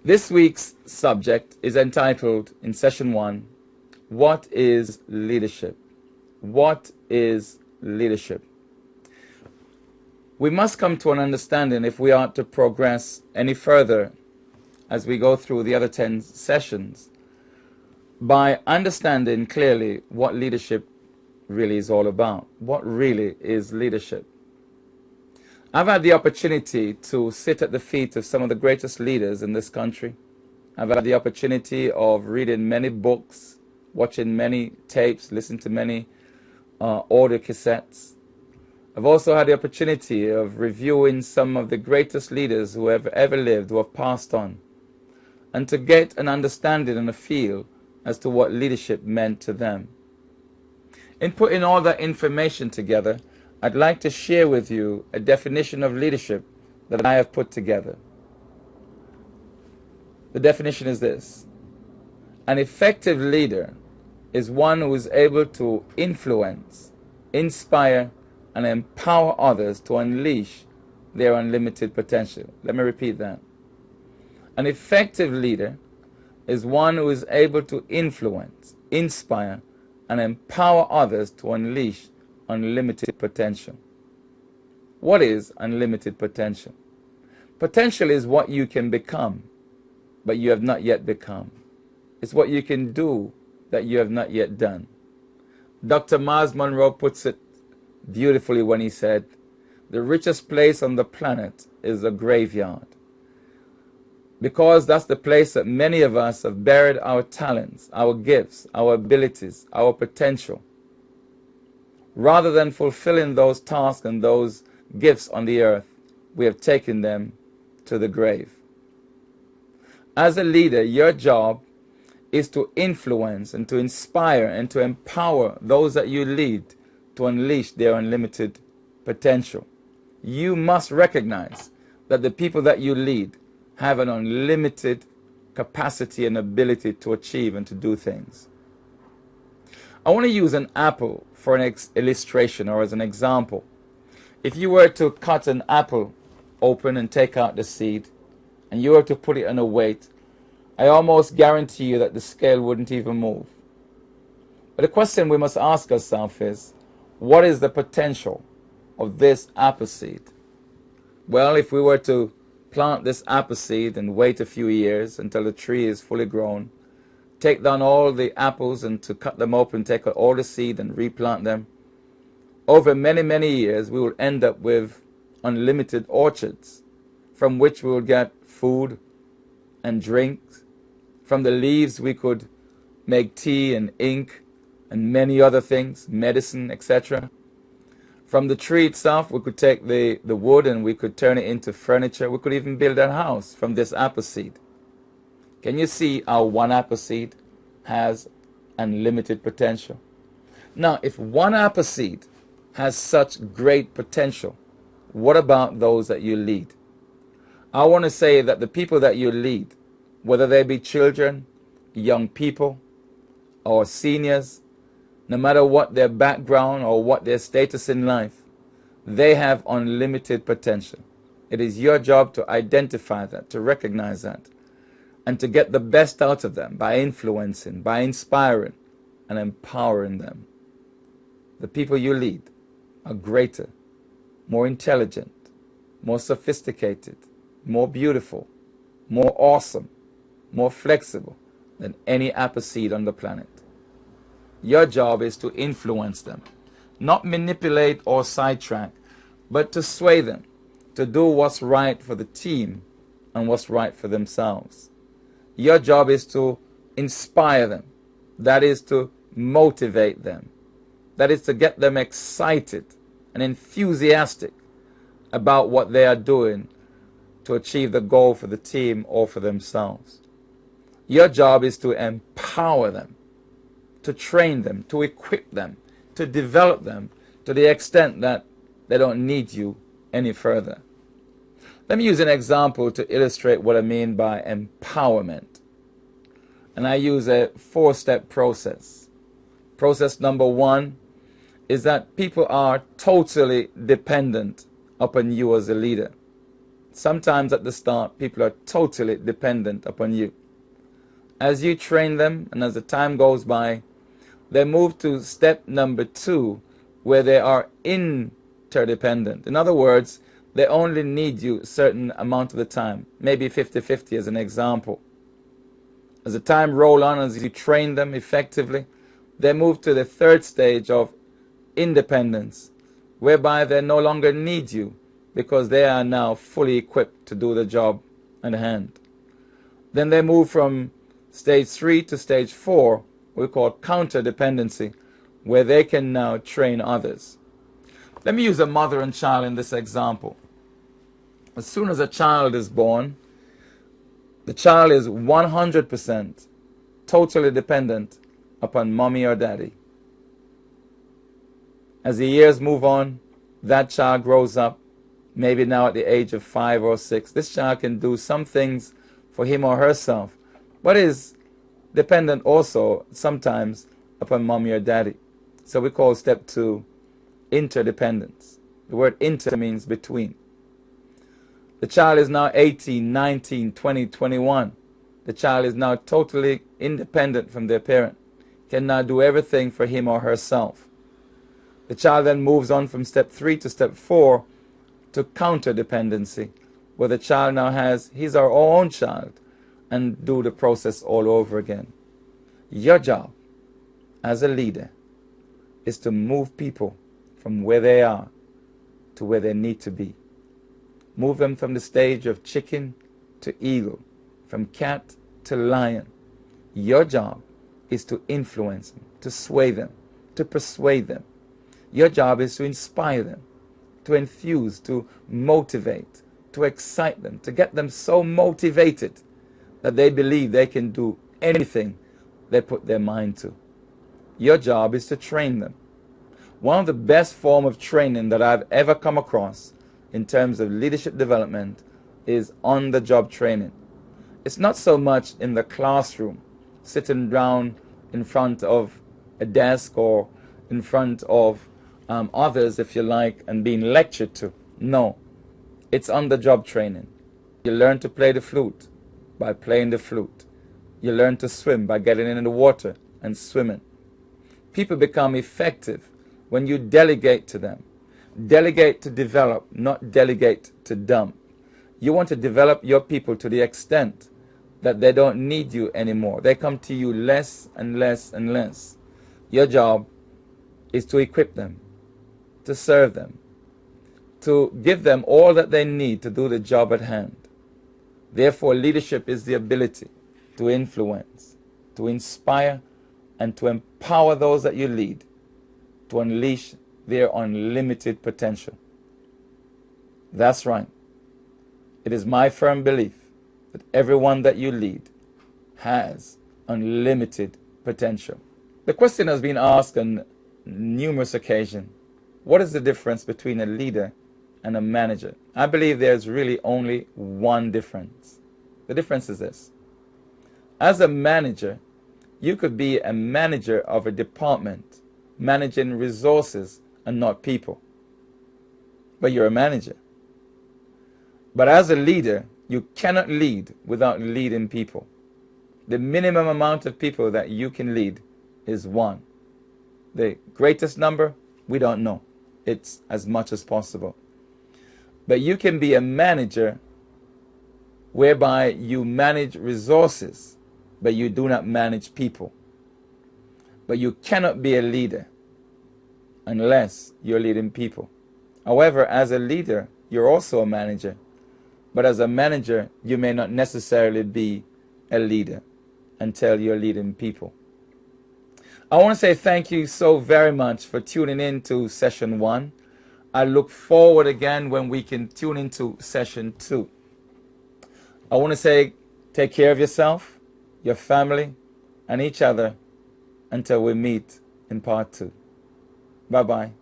This week's subject is entitled, in session 1, What is Leadership? What is leadership? We must come to an understanding if we are to progress any further as we go through the other 10 sessions by understanding clearly what leadership really is all about. What really is leadership? I've had the opportunity to sit at the feet of some of the greatest leaders in this country. I've had the opportunity of reading many books, watching many tapes, listening to many audio cassettes. I've also had the opportunity of reviewing some of the greatest leaders who have ever lived, who have passed on, and to get an understanding and a feel as to what leadership meant to them. In putting all that information together, I'd like to share with you a definition of leadership that I have put together. The definition is this: an effective leader is one who is able to influence, inspire, and empower others to unleash their unlimited potential. Let me repeat that. An effective leader is one who is able to influence, inspire, and empower others to unleash unlimited potential. What is unlimited potential? Potential is what you can become, but you have not yet become. It's what you can do that you have not yet done. Dr. Miles Monroe puts it beautifully when he said, "The richest place on the planet is a graveyard." Because that's the place that many of us have buried our talents, our gifts, our abilities, our potential. Rather than fulfilling those tasks and those gifts on the earth, we have taken them to the grave. As a leader, your job is to influence and to inspire and to empower those that you lead to unleash their unlimited potential. You must recognize that the people that you lead have an unlimited capacity and ability to achieve and to do things. I want to use an apple for an illustration or as an example. If you were to cut an apple open and take out the seed, and you were to put it on a weight, I almost guarantee you that the scale wouldn't even move. But the question we must ask ourselves is, what is the potential of this apple seed? Well, if we were to plant this apple seed and wait a few years until the tree is fully grown, take down all the apples and to cut them open, take out all the seed and replant them, over many, many years we will end up with unlimited orchards from which we will get food and drinks. From the leaves we could make tea and ink and many other things, medicine, etc. From the tree itself we could take the wood and we could turn it into furniture. We could even build a house from this apple seed. Can you see how one apple seed has unlimited potential? Now, if one apple seed has such great potential, what about those that you lead? I want to say that the people that you lead, whether they be children, young people, or seniors, no matter what their background or what their status in life, they have unlimited potential. It is your job to identify that, to recognize that, and to get the best out of them by influencing, by inspiring, and empowering them. The people you lead are greater, more intelligent, more sophisticated, more beautiful, more awesome, more flexible than any apple seed on the planet. Your job is to influence them, not manipulate or sidetrack, but to sway them to do what's right for the team and what's right for themselves. Your job is to inspire them. That is to motivate them. That is to get them excited and enthusiastic about what they are doing to achieve the goal for the team or for themselves. Your job is to empower them, to train them, to equip them, to develop them to the extent that they don't need you any further. Let me use an example to illustrate what I mean by empowerment. And I use a 4-step process. Process number 1 is that people are totally dependent upon you as a leader. Sometimes at the start, people are totally dependent upon you. As you train them and as the time goes by, they move to step number 2, where they are interdependent. In other words, they only need you a certain amount of the time, maybe 50-50 as an example. As the time rolls on, as you train them effectively, they move to the 3rd stage of independence, whereby they no longer need you because they are now fully equipped to do the job at hand. Then they move from stage 3 to stage 4, we call counterdependency, where they can now train others. Let me use a mother and child in this example. As soon as a child is born, the child is 100% totally dependent upon mommy or daddy. As the years move on, that child grows up, maybe now at the age of 5 or 6. This child can do some things for him or herself, but is dependent also sometimes upon mommy or daddy. So we call step 2 interdependence. The word inter means between. The child is now 18, 19, 20, 21. The child is now totally independent from their parent, can now do everything for him or herself. The child then moves on from step 3 to step 4 to counterdependency, where the child now has his or her own child and do the process all over again. Your job as a leader is to move people from where they are to where they need to be. Move them from the stage of chicken to eagle, from cat to lion. Your job is to influence them, to sway them, to persuade them. Your job is to inspire them, to enthuse, to motivate, to excite them, to get them so motivated that they believe they can do anything they put their mind to. Your job is to train them. One of the best forms of training that I've ever come across in terms of leadership development is on-the-job training. It's not so much in the classroom, sitting down in front of a desk or in front of others, if you like, and being lectured to. No, it's on-the-job training. You learn to play the flute by playing the flute. You learn to swim by getting in the water and swimming. People become effective when you delegate to them. Delegate to develop, not delegate to dump. You want to develop your people to the extent that they don't need you anymore. They come to you less and less and less. Your job is to equip them, to serve them, to give them all that they need to do the job at hand. Therefore, leadership is the ability to influence, to inspire, and to empower those that you lead to unleash their unlimited potential. That's right. It is my firm belief that everyone that you lead has unlimited potential. The question has been asked on numerous occasions, what is the difference between a leader and a manager? I believe there's really only one difference. The difference is this. As a manager, you could be a manager of a department, managing resources and not people. But you're a manager. But as a leader, you cannot lead without leading people. The minimum amount of people that you can lead is 1. The greatest number, we don't know. It's as much as possible. But you can be a manager whereby you manage resources, but you do not manage people. But you cannot be a leader unless you're leading people. However, as a leader, you're also a manager. But as a manager, you may not necessarily be a leader until you're leading people. I want to say thank you so very much for tuning in to session 1. I look forward again when we can tune into session 2. I want to say take care of yourself, your family, and each other until we meet in part 2. Bye-bye.